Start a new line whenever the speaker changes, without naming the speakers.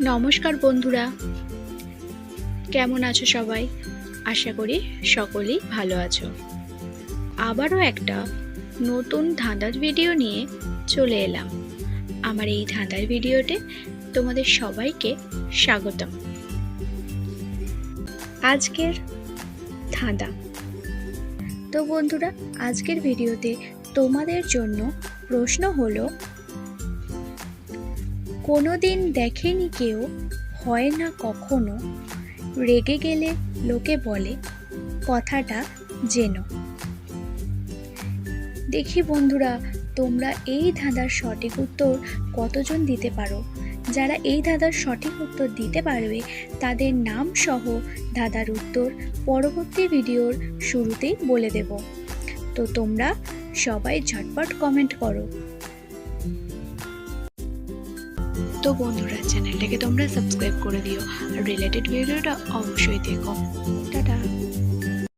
নমস্কার বন্ধুরা, কেমন আছো সবাই? আশা করি সকলেই ভালো আছো। আবারও একটা নতুন ধাঁধার ভিডিও নিয়ে চলে এলাম। আমার এই ধাঁধার ভিডিওতে তোমাদের সবাইকে স্বাগতম। আজকের ধাঁধা। তো বন্ধুরা, আজকের ভিডিওতে তোমাদের জন্য প্রশ্ন হলো, কোনোদিন দেখেনি কেউ, হয় না কখনো, রেগে গেলে লোকে বলে, কথাটা জেনো। দেখি বন্ধুরা, তোমরা এই ধাঁধার সঠিক উত্তর কতজন দিতে পারো। যারা এই ধাঁধার সঠিক উত্তর দিতে পারবে তাদের নাম সহ ধাঁধার উত্তর পরবর্তী ভিডিওর শুরুতেই বলে দেব। তো তোমরা সবাই ঝটপট কমেন্ট করো। তো বন্ধুরা, চ্যানেলটাকে তোমরা সাবস্ক্রাইব করে দিও আর রিলেটেড ভিডিওটা অবশ্যই দেখো। টাটা।